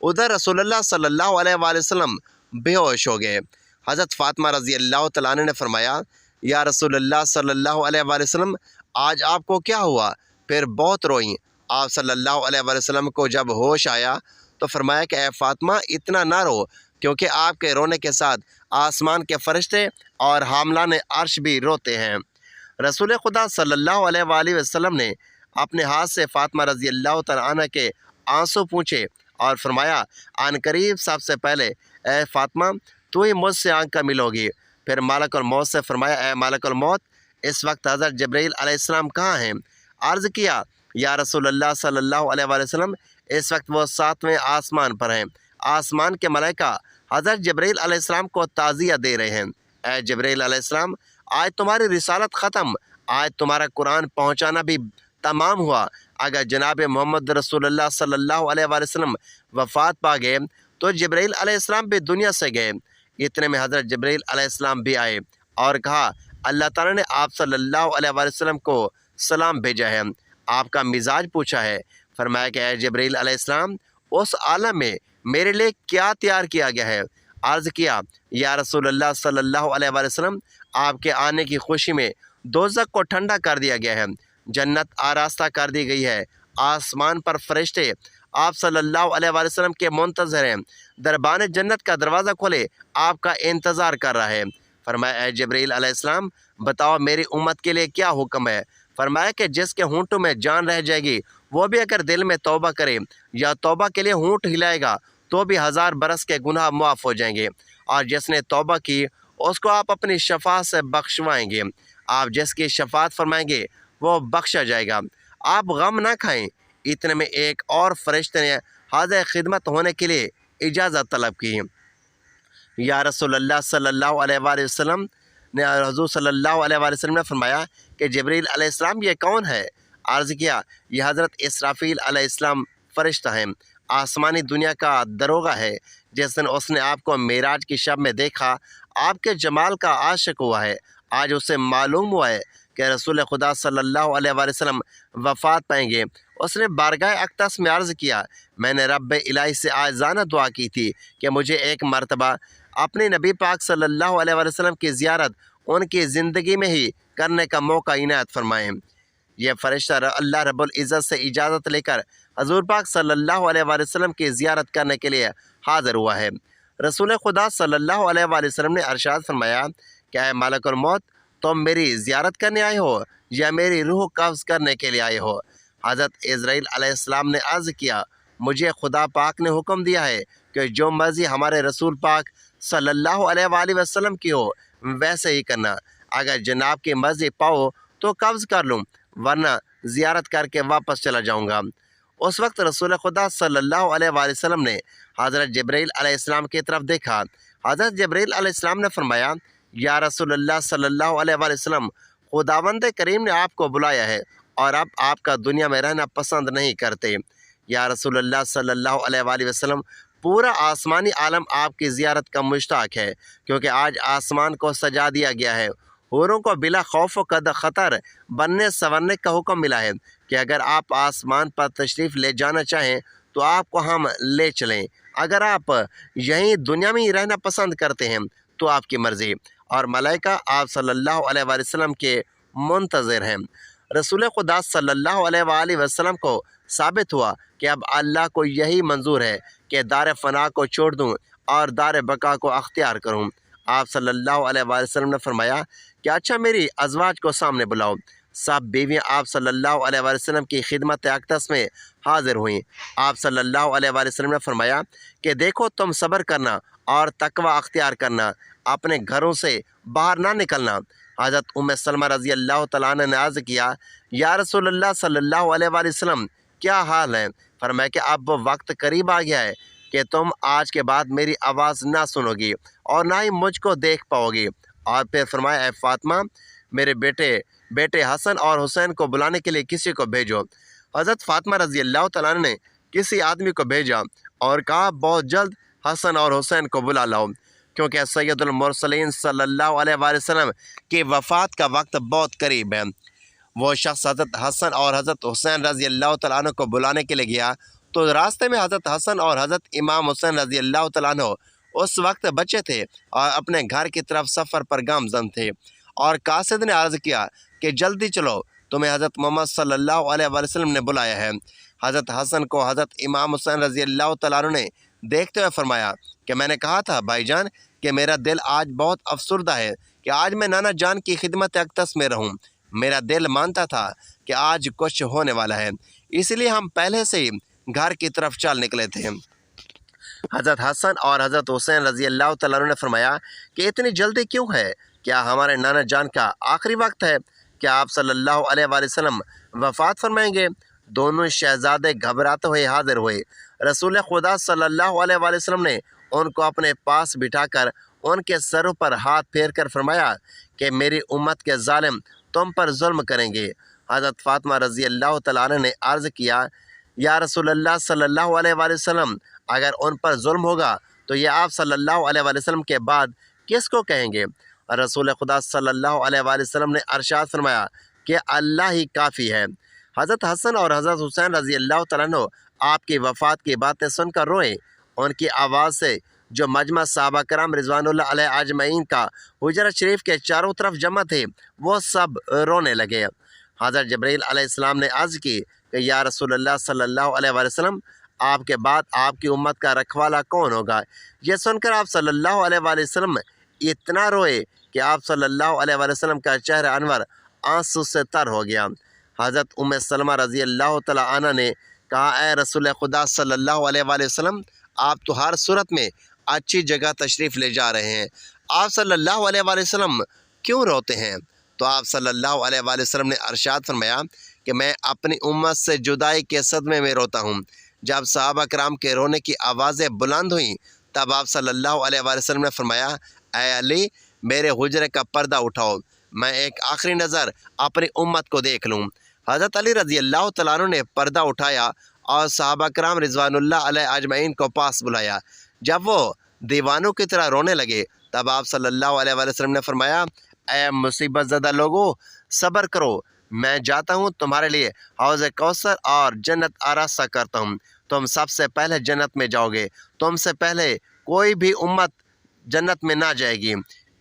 ادھر رسول اللہ صلی اللہ علیہ وآلہ وسلم بے ہوش ہو گئے۔ حضرت فاطمہ رضی اللہ تعالیٰ عنہ نے فرمایا یا رسول اللہ صلی اللہ علیہ وآلہ وسلم آج آپ کو کیا ہوا؟ پھر بہت روئیں۔ آپ صلی اللہ علیہ وآلہ وسلم کو جب ہوش آیا تو فرمایا کہ اے فاطمہ اتنا نہ رو، کیونکہ آپ کے رونے کے ساتھ آسمان کے فرشتے اور حاملان عرش بھی روتے ہیں۔ رسول خدا صلی اللہ علیہ وآلہ وسلم نے اپنے ہاتھ سے فاطمہ رضی اللہ تعالیٰ عنہ کے آنسو پوچھے اور فرمایا آن قریب سب سے پہلے اے فاطمہ تو ہی مجھ سے آنکھ کا ملوگی۔ پھر ملک الموت سے فرمایا اے ملک الموت اس وقت حضرت جبرائیل علیہ السلام کہاں ہیں؟ عرض کیا یا رسول اللہ صلی اللہ علیہ وآلہ وسلم اس وقت وہ 7ویں آسمان پر ہیں۔ آسمان کے ملائکہ حضرت جبرائیل علیہ السلام کو تعزیہ دے رہے ہیں۔ اے جبرائیل علیہ السلام آج تمہاری رسالت ختم، آج تمہارا قرآن پہنچانا بھی تمام ہوا۔ اگر جناب محمد رسول اللہ صلی اللہ علیہ وآلہ وسلم وفات پا گئے تو جبرائیل علیہ السلام بھی دنیا سے گئے۔ اتنے میں حضرت جبرائیل علیہ السلام بھی آئے اور کہا اللہ تعالیٰ نے آپ صلی اللہ علیہ وآلہ وسلم کو سلام بھیجا ہے، آپ کا مزاج پوچھا ہے۔ فرمایا کہ اے جبرائیل علیہ السلام اس عالم میں میرے لیے کیا تیار کیا گیا ہے؟ عرض کیا یا رسول اللہ صلی اللہ علیہ وآلہ وسلم آپ کے آنے کی خوشی میں دوزخ کو ٹھنڈا کر دیا گیا ہے، جنت آراستہ کر دی گئی ہے، آسمان پر فرشتے آپ صلی اللہ علیہ وآلہ وسلم کے منتظر ہیں، دربان جنت کا دروازہ کھولے آپ کا انتظار کر رہا ہے۔ فرمایا اے جبرائیل علیہ السلام بتاؤ میری امت کے لیے کیا حکم ہے؟ فرمایا کہ جس کے ہونٹوں میں جان رہ جائے گی وہ بھی اگر دل میں توبہ کرے یا توبہ کے لیے ہونٹ ہلائے گا تو بھی 1000 برس کے گناہ معاف ہو جائیں گے، اور جس نے توبہ کی اس کو آپ اپنی شفاعت سے بخشوائیں گے، آپ جس کی شفاعت فرمائیں گے وہ بخشا جائے گا۔ آپ غم نہ کھائیں۔ اتنے میں ایک اور فرشتے نے حاضر خدمت ہونے کے لیے اجازت طلب کی۔ یا رسول اللہ صلی اللہ علیہ وآلہ وسلم نے حضور صلی اللہ علیہ وآلہ وسلم نے فرمایا کہ جبرائیل علیہ السلام یہ کون ہے؟ عرض کیا یہ حضرت اسرافیل علیہ السلام فرشتہ ہیں، آسمانی دنیا کا دروغہ ہے۔ جس دن اس نے آپ کو معراج کی شب میں دیکھا آپ کے جمال کا عاشق ہوا ہے، آج اسے معلوم ہوا ہے کہ رسول خدا صلی اللہ علیہ وآلہ وسلم وفات پائیں گے۔ اس نے بارگاہ اقدس میں عرض کیا میں نے رب الہی سے آجزانہ دعا کی تھی کہ مجھے ایک مرتبہ اپنے نبی پاک صلی اللہ علیہ وآلہ وسلم کی زیارت ان کی زندگی میں ہی کرنے کا موقع عنایت فرمائیں۔ یہ فرشتہ اللہ رب العزت سے اجازت لے کر حضور پاک صلی اللہ علیہ وآلہ وسلم کی زیارت کرنے کے لیے حاضر ہوا ہے۔ رسول خدا صلی اللہ علیہ وآلہ وسلم نے ارشاد فرمایا کہ اے ملک الموت تم میری زیارت کرنے آئے ہو یا میری روح قبض کرنے کے لیے آئے ہو؟ حضرت اسرائیل علیہ السلام نے عرض کیا مجھے خدا پاک نے حکم دیا ہے کہ جو مرضی ہمارے رسول پاک صلی اللہ علیہ وآلہ وسلم کی ہو ویسے ہی کرنا، اگر جناب کی مرضی پاؤ تو قبض کر لوں ورنہ زیارت کر کے واپس چلا جاؤں گا۔ اس وقت رسول خدا صلی اللہ علیہ وآلہ وسلم نے حضرت جبرائیل علیہ السلام کی طرف دیکھا۔ حضرت جبرائیل علیہ السلام نے فرمایا یا رسول اللہ صلی اللہ علیہ وآلہ وسلم خداوند کریم نے آپ کو بلایا ہے اور اب آپ کا دنیا میں رہنا پسند نہیں کرتے۔ یا رسول اللہ صلی اللہ علیہ وآلہ وسلم پورا آسمانی عالم آپ کی زیارت کا مشتاق ہے، کیونکہ آج آسمان کو سجا دیا گیا ہے، حوروں کو بلا خوف و خطر بننے سنورنے کا حکم ملا ہے کہ اگر آپ آسمان پر تشریف لے جانا چاہیں تو آپ کو ہم لے چلیں، اگر آپ یہیں دنیا میں ہی رہنا پسند کرتے ہیں تو آپ کی مرضی، اور ملائکہ آپ صلی اللہ علیہ وآلہ وسلم کے منتظر ہیں۔ رسول خدا صلی اللہ علیہ وآلہ وسلم کو ثابت ہوا کہ اب اللہ کو یہی منظور ہے کہ دار فنا کو چھوڑ دوں اور دار بقا کو اختیار کروں۔ آپ صلی اللہ علیہ وآلہ وسلم نے فرمایا کہ اچھا میری ازواج کو سامنے بلاؤ۔ سب بیویاں آپ صلی اللہ علیہ وآلہ وسلم کی خدمت اقدس میں حاضر ہوئیں۔ آپ صلی اللہ علیہ وآلہ وسلم نے فرمایا کہ دیکھو تم صبر کرنا اور تقوی اختیار کرنا، اپنے گھروں سے باہر نہ نکلنا۔ حضرت ام سلمہ رضی اللہ تعالیٰ عنہ نے عرض کیا یا رسول اللہ صلی اللہ علیہ وآلہ وسلم کیا حال ہے؟ فرمایا کہ اب وہ وقت قریب آ گیا ہے کہ تم آج کے بعد میری آواز نہ سنو گی اور نہ ہی مجھ کو دیکھ پاؤ گی۔ اور پھر فرمایا اے فاطمہ میرے بیٹے حسن اور حسین کو بلانے کے لیے کسی کو بھیجو۔ حضرت فاطمہ رضی اللہ تعالیٰ عنہ نے کسی آدمی کو بھیجا اور کہا بہت جلد حسن اور حسین کو بلا لاؤ، کیونکہ سید المرسلین صلی اللہ علیہ وآلہ وسلم کی وفات کا وقت بہت قریب ہے۔ وہ شخص حضرت حسن اور حضرت حسین رضی اللہ تعالیٰ عنہ کو بلانے کے لیے گیا تو راستے میں حضرت حسن اور حضرت امام حسین رضی اللہ تعالیٰ عنہ اس وقت بچے تھے اور اپنے گھر کی طرف سفر پر گامزن تھے، اور قاصد نے عرض کیا کہ جلدی چلو، تمہیں حضرت محمد صلی اللہ علیہ وآلہ وسلم نے بلایا ہے۔ حضرت حسن کو حضرت امام حسین رضی اللہ تعالیٰ عنہ نے دیکھتے ہوئے فرمایا کہ میں نے کہا تھا بھائی جان کہ میرا دل آج بہت افسردہ ہے کہ آج میں نانا جان کی خدمت اقدس میں رہوں۔ میرا دل مانتا تھا کہ آج کچھ ہونے والا ہے، اس لیے ہم پہلے سے ہی گھر کی طرف چل نکلے تھے۔ حضرت حسن اور حضرت حسین رضی اللہ تعالیٰ عنہ نے فرمایا کہ اتنی جلدی کیوں ہے؟ کیا ہمارے نانا جان کا آخری وقت ہے؟ کیا آپ صلی اللہ علیہ وآلہ وسلم وفات فرمائیں گے؟ دونوں شہزادے گھبراتے ہوئے حاضر ہوئے۔ رسول خدا صلی اللہ علیہ وآلہ وسلم نے ان کو اپنے پاس بٹھا کر ان کے سروں پر ہاتھ پھیر کر فرمایا کہ میری امت کے ظالم تم پر ظلم کریں گے۔ حضرت فاطمہ رضی اللہ تعالیٰ عنہ نے عرض کیا یا رسول اللہ صلی اللہ علیہ وآلہ وسلم، اگر ان پر ظلم ہوگا تو یہ آپ صلی اللہ علیہ وآلہ وسلم کے بعد کس کو کہیں گے؟ رسول خدا صلی اللہ علیہ وآلہ وسلم نے ارشاد فرمایا کہ اللہ ہی کافی ہے۔ حضرت حسن اور حضرت حسین رضی اللہ تعالیٰ عنہ آپ کی وفات کی باتیں سن کر روئے۔ ان کی آواز سے جو مجمع صحابہ کرام رضوان اللہ علیہ اجمعین کا حجرہ شریف کے چاروں طرف جمع تھے، وہ سب رونے لگے۔ حضرت جبرائیل علیہ السلام نے عرض کی کہ یا رسول اللہ صلی اللہ علیہ وآلہ وسلم، آپ کے بعد آپ کی امت کا رکھوالا کون ہوگا؟ یہ سن کر آپ صلی اللہ علیہ وآلہ وسلم اتنا روئے کہ آپ صلی اللہ علیہ وآلہ وسلم کا چہرہ انور آنسو سے تر ہو گیا۔ حضرت ام سلمہ رضی اللہ تعالیٰ عنہ نے کہا اے رسول خدا صلی اللہ علیہ وآلہ وسلم، آپ تو ہر صورت میں اچھی جگہ تشریف لے جا رہے ہیں، آپ صلی اللہ علیہ وآلہ وسلم کیوں روتے ہیں؟ تو آپ صلی اللہ علیہ وآلہ وسلم نے ارشاد فرمایا کہ میں اپنی امت سے جدائی کے صدمے میں روتا ہوں۔ جب صحابہ کرام کے رونے کی آوازیں بلند ہوئیں تب آپ صلی اللہ علیہ وآلہ وسلم نے فرمایا اے علی، میرے حجرے کا پردہ اٹھاؤ، میں ایک آخری نظر اپنی امت کو دیکھ لوں۔ حضرت علی رضی اللہ تعالیٰ عنہ نے پردہ اٹھایا اور صحابہ کرام رضوان اللہ علیہ اجمعین کو پاس بلایا۔ جب وہ دیوانوں کی طرح رونے لگے تب آپ صلی اللہ علیہ وآلہ وسلم نے فرمایا اے مصیبت زدہ لوگو، صبر کرو، میں جاتا ہوں تمہارے لیے حوض کوثر اور جنت آراستہ کرتا ہوں، تم سب سے پہلے جنت میں جاؤ گے، تم سے پہلے کوئی بھی امت جنت میں نہ جائے گی۔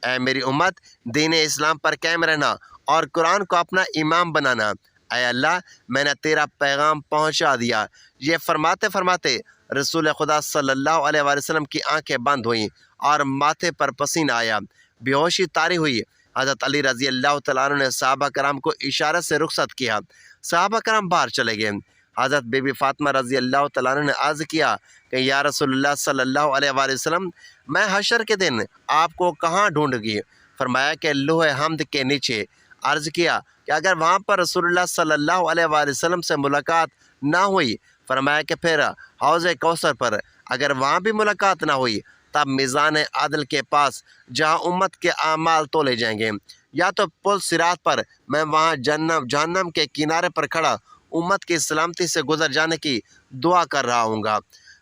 اے میری امت، دین اسلام پر قائم رہنا اور قرآن کو اپنا امام بنانا۔ اے اللہ، میں نے تیرا پیغام پہنچا دیا۔ یہ فرماتے فرماتے رسول خدا صلی اللہ علیہ وآلہ وسلم کی آنکھیں بند ہوئیں اور ماتھے پر پسینہ آیا، بے ہوشی طاری ہوئی۔ حضرت علی رضی اللہ تعالیٰ عنہ نے صحابہ کرام کو اشارت سے رخصت کیا، صحابہ کرام باہر چلے گئے۔ حضرت بی بی فاطمہ رضی اللہ تعالیٰ عنہ نے عرض کیا کہ یا رسول اللہ صلی اللہ علیہ وآلہ وسلم، میں حشر کے دن آپ کو کہاں ڈھونڈوں گی؟ فرمایا کہ لوح حمد کے نیچے۔ عرض کیا کہ اگر وہاں پر رسول اللہ صلی اللہ علیہ وآلہ وسلم سے ملاقات نہ ہوئی، فرمایا کہ پھر حوض کوثر پر۔ اگر وہاں بھی ملاقات نہ ہوئی تب میزان عدل کے پاس جہاں امت کے اعمال تولے جائیں گے، یا تو پل صراط پر، میں وہاں جہنم کے کنارے پر کھڑا امت کی سلامتی سے گزر جانے کی دعا کر رہا ہوں گا۔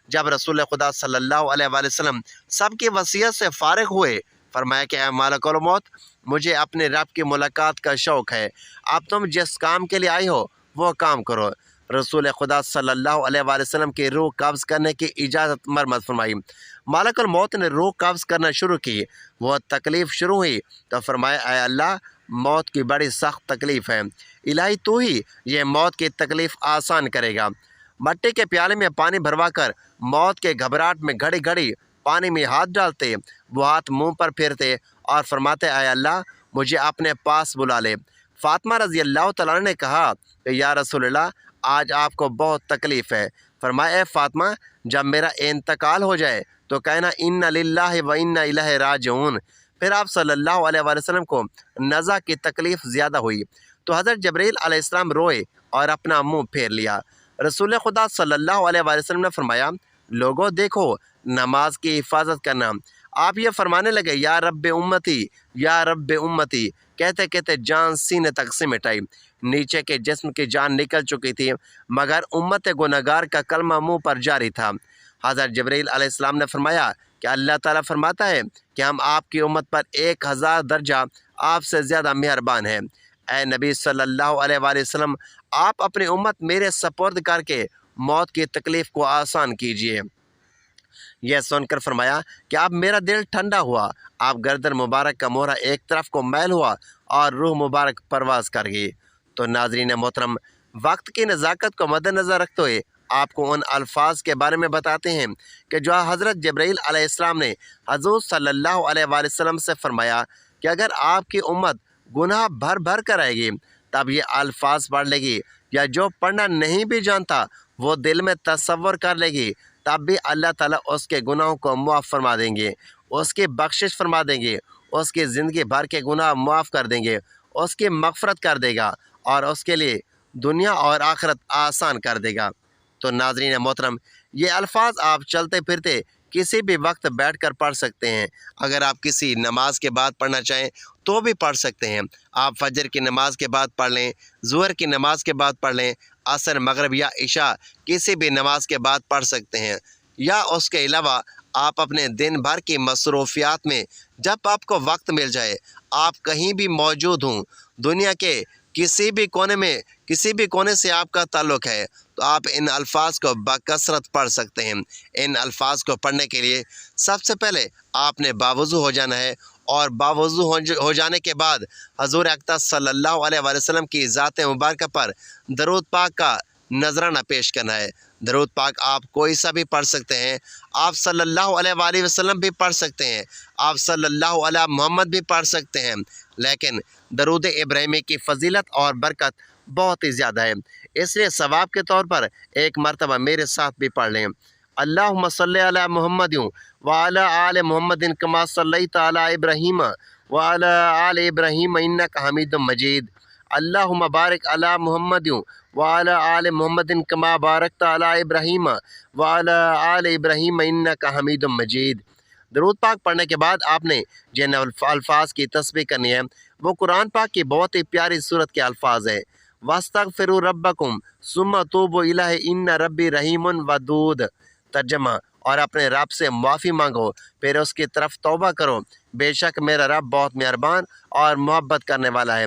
جب رسول خدا صلی اللہ علیہ وآلہ وسلم سب کی وصیت سے فارغ ہوئے، فرمایا کہ اے مالک الموت، مجھے اپنے رب کی ملاقات کا شوق ہے، اب تم جس کام کے لیے آئی ہو وہ کام کرو۔ رسول خدا صلی اللہ علیہ وآلہ وسلم کی روح قبض کرنے کی اجازت مرمت فرمائی۔ مالک الموت نے روح قبض کرنا شروع کی، وہ تکلیف شروع ہوئی تو فرمایا اے اللہ، موت کی بڑی سخت تکلیف ہے، الہی تو ہی یہ موت کی تکلیف آسان کرے گا۔ مٹی کے پیالے میں پانی بھروا کر موت کے گھبراہٹ میں گھڑی گھڑی پانی میں ہاتھ ڈالتے، وہ ہاتھ منہ پر پھیرتے اور فرماتے اے اللہ، مجھے اپنے پاس بلا لے۔ فاطمہ رضی اللہ تعالیٰ نے کہا کہ یا رسول اللہ، آج آپ کو بہت تکلیف ہے۔ فرمایا اے فاطمہ، جب میرا انتقال ہو جائے تو کہنا ان للہ و انا الیہ راجعون۔ پھر آپ صلی اللہ علیہ وآلہ وسلم کو نزع کی تکلیف زیادہ ہوئی تو حضرت جبرائیل علیہ السلام روئے اور اپنا منہ پھیر لیا۔ رسول خدا صلی اللہ علیہ وآلہ وسلم نے فرمایا لوگوں دیکھو، نماز کی حفاظت کرنا۔ آپ یہ فرمانے لگے یا رب امتی، یا رب امتی، کہتے کہتے جان سینے تک سمٹ آئی۔ نیچے کے جسم کی جان نکل چکی تھی مگر امت گنہگار کا کلمہ منہ پر جاری تھا۔ حضرت جبرائیل علیہ السلام نے فرمایا کہ اللہ تعالیٰ فرماتا ہے کہ ہم آپ کی امت پر 1000 درجہ آپ سے زیادہ مہربان ہیں۔ اے نبی صلی اللہ علیہ وآلہ وسلم، آپ اپنی امت میرے سپرد کر کے موت کی تکلیف کو آسان کیجیے۔ یہ سن کر فرمایا کہ اب میرا دل ٹھنڈا ہوا، آپ گردن مبارک کا مہرہ ایک طرف کو میل ہوا اور روح مبارک پرواز کر گئی۔ تو ناظرین محترم، وقت کی نزاکت کو مد نظر رکھتے ہوئے آپ کو ان الفاظ کے بارے میں بتاتے ہیں کہ جو حضرت جبرائیل علیہ السلام نے حضور صلی اللہ علیہ وآلہ وسلم سے فرمایا کہ اگر آپ کی امت گناہ بھر بھر کر آئے گی تب یہ الفاظ پڑھ لے گی، یا جو پڑھنا نہیں بھی جانتا وہ دل میں تصور کر لے گی، تب بھی اللہ تعالیٰ اس کے گناہوں کو معاف فرما دیں گے، اس کی بخشش فرما دیں گے، اس کی زندگی بھر کے گناہ معاف کر دیں گے، اس کی مغفرت کر دے گا اور اس کے لیے دنیا اور آخرت آسان کر دے گا۔ تو ناظرین محترم، یہ الفاظ آپ چلتے پھرتے کسی بھی وقت بیٹھ کر پڑھ سکتے ہیں۔ اگر آپ کسی نماز کے بعد پڑھنا چاہیں تو بھی پڑھ سکتے ہیں۔ آپ فجر کی نماز کے بعد پڑھ لیں، ظہر کی نماز کے بعد پڑھ لیں، عصر، مغرب یا عشاء کسی بھی نماز کے بعد پڑھ سکتے ہیں، یا اس کے علاوہ آپ اپنے دن بھر کی مصروفیات میں جب آپ کو وقت مل جائے، آپ کہیں بھی موجود ہوں، دنیا کے کسی بھی کونے میں، کسی بھی کونے سے آپ کا تعلق ہے، تو آپ ان الفاظ کو بکثرت پڑھ سکتے ہیں۔ ان الفاظ کو پڑھنے کے لیے سب سے پہلے آپ نے باوضو ہو جانا ہے، اور باوضو ہو جانے کے بعد حضور اقدس صلی اللہ علیہ وآلہ وسلم کی ذات مبارکہ پر درود پاک کا نذرانہ پیش کرنا ہے۔ درود پاک آپ کوئی سا بھی پڑھ سکتے ہیں، آپ صلی اللہ علیہ وآلہ وسلم بھی پڑھ سکتے ہیں، آپ صلی اللہ علیہ محمد بھی پڑھ سکتے ہیں، لیکن درود ابراہیمی کی فضیلت اور برکت بہت ہی زیادہ ہے، اس لیے ثواب کے طور پر ایک مرتبہ میرے ساتھ بھی پڑھ لیں۔ اللہم صلی علی محمد وعلی آل محمد کما صلیت علی ابراہیم وعلی آل ابراہیم انک حمید مجید۔ اللہم بارک علی محمد وعلی آل محمد کما بارکت علی ابراہیم وعلی آل ابراہیم انک حمید مجید۔ درود پاک پڑھنے کے بعد آپ نے جن الفاظ کی تسبیح کرنی ہے وہ قرآن پاک کی بہت ہی پیاری صورت کے الفاظ ہیں۔ وَاسْتَغْفِرُوا رَبَّكُمْ ثُمَّ تُوبُوا إِلَيْهِ إِنَّ رَبِّي رَحِيمٌ وَدُودٌ۔ ترجمہ، اور اپنے رب سے معافی مانگو، پھر اس کی طرف توبہ کرو، بے شک میرا رب بہت مہربان اور محبت کرنے والا ہے۔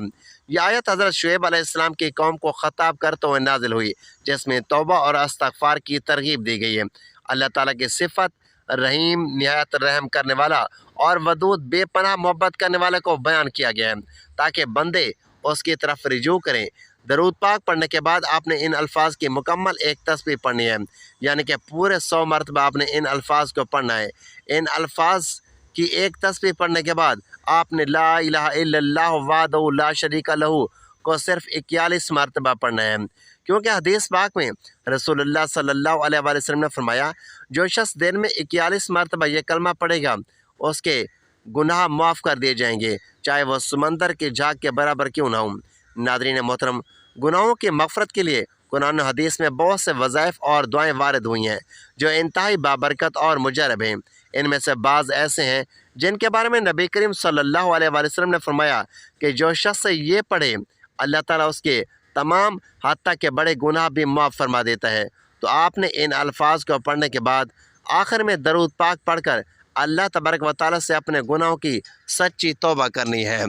یہ آیت حضرت شعیب علیہ السلام کی قوم کو خطاب کرتے ہوئے نازل ہوئی، جس میں توبہ اور استغفار کی ترغیب دی گئی ہے۔ اللہ تعالیٰ کی صفت رحیم، نہایت رحم کرنے والا، اور ودود، بے پناہ محبت کرنے والے کو بیان کیا گیا ہے تاکہ بندے اس کی طرف رجوع کریں۔ درود پاک پڑھنے کے بعد آپ نے ان الفاظ کی مکمل ایک تسبیح پڑھنی ہے، یعنی کہ پورے 100 مرتبہ آپ نے ان الفاظ کو پڑھنا ہے۔ ان الفاظ کی ایک تسبیح پڑھنے کے بعد آپ نے لا الہ الا اللہ وحدہ لا شریک لہ کو صرف 41 مرتبہ پڑھنا ہے، کیونکہ حدیث پاک میں رسول اللہ صلی اللہ علیہ وآلہ وسلم نے فرمایا جو شخص دن میں 41 مرتبہ یہ کلمہ پڑھے گا اس کے گناہ معاف کر دیے جائیں گے، چاہے وہ سمندر کی جھاگ کے برابر کیوں نہ ہوں۔ ناظرین محترم، گناہوں کی مغفرت کے لیے قرآن و حدیث میں بہت سے وظائف اور دعائیں وارد ہوئی ہیں جو انتہائی بابرکت اور مجرب ہیں۔ ان میں سے بعض ایسے ہیں جن کے بارے میں نبی کریم صلی اللہ علیہ وآلہ وسلم نے فرمایا کہ جو شخص یہ پڑھے اللہ تعالیٰ اس کے تمام حتیٰ کہ بڑے گناہ بھی معاف فرما دیتا ہے۔ تو آپ نے ان الفاظ کو پڑھنے کے بعد آخر میں درود پاک پڑھ کر اللہ تبارک و تعالیٰ سے اپنے گناہوں کی سچی توبہ کرنی ہے۔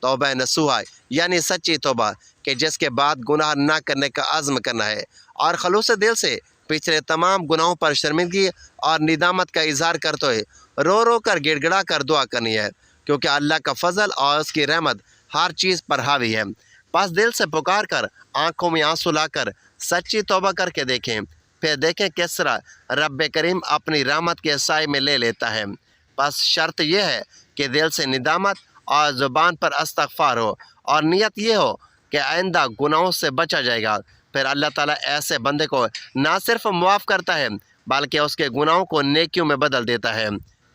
توبہ نصوحہ یعنی سچی توبہ، کہ جس کے بعد گناہ نہ کرنے کا عزم کرنا ہے، اور خلوص دل سے پچھلے تمام گناہوں پر شرمندگی اور ندامت کا اظہار کرتے ہوئے رو رو کر گڑ گڑا کر دعا کرنی ہے، کیونکہ اللہ کا فضل اور اس کی رحمت ہر چیز پر حاوی ہے۔ پس دل سے پکار کر، آنکھوں میں آنسو لا کر سچی توبہ کر کے دیکھیں، پھر دیکھیں کس طرح رب کریم اپنی رحمت کے سائے میں لے لیتا ہے۔ پس شرط یہ ہے کہ دل سے ندامت اور زبان پر استغفار ہو، اور نیت یہ ہو کہ آئندہ گناہوں سے بچا جائے گا۔ پھر اللہ تعالیٰ ایسے بندے کو نہ صرف معاف کرتا ہے بلکہ اس کے گناہوں کو نیکیوں میں بدل دیتا ہے۔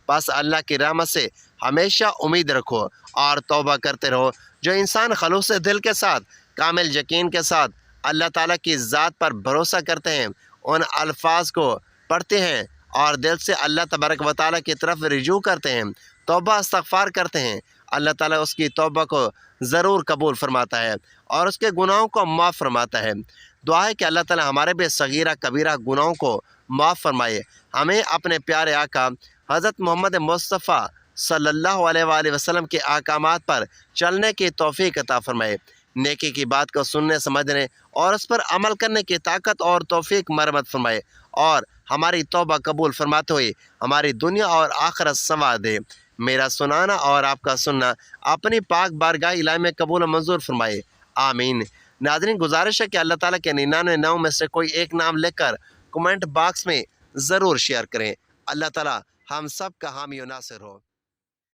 بس اللہ کی رحمت سے ہمیشہ امید رکھو اور توبہ کرتے رہو۔ جو انسان خلوص دل کے ساتھ، کامل یقین کے ساتھ اللہ تعالیٰ کی ذات پر بھروسہ کرتے ہیں، ان الفاظ کو پڑھتے ہیں اور دل سے اللہ تبارک و تعالیٰ کی طرف رجوع کرتے ہیں، توبہ استغفار کرتے ہیں، اللہ تعالیٰ اس کی توبہ کو ضرور قبول فرماتا ہے اور اس کے گناہوں کو معاف فرماتا ہے۔ دعا ہے کہ اللہ تعالیٰ ہمارے بھی صغیرہ کبیرہ گناہوں کو معاف فرمائے، ہمیں اپنے پیارے آقا حضرت محمد مصطفیٰ صلی اللہ علیہ وآلہ وسلم کے احکامات پر چلنے کی توفیق عطا فرمائے۔ نیکی کی بات کو سننے سمجھنے اور اس پر عمل کرنے کی طاقت اور توفیق مرحمت فرمائے، اور ہماری توبہ قبول فرماتے ہوئے ہماری دنیا اور آخرت سنوار دے۔ میرا سنانا اور آپ کا سننا اپنی پاک بارگاہ الہی میں قبول و منظور فرمائے، آمین۔ ناظرین، گزارش ہے کہ اللہ تعالیٰ کے 99 نام میں سے کوئی ایک نام لکھ کر کمنٹ باکس میں ضرور شیئر کریں۔ اللہ تعالیٰ ہم سب کا حامی و ناصر ہو۔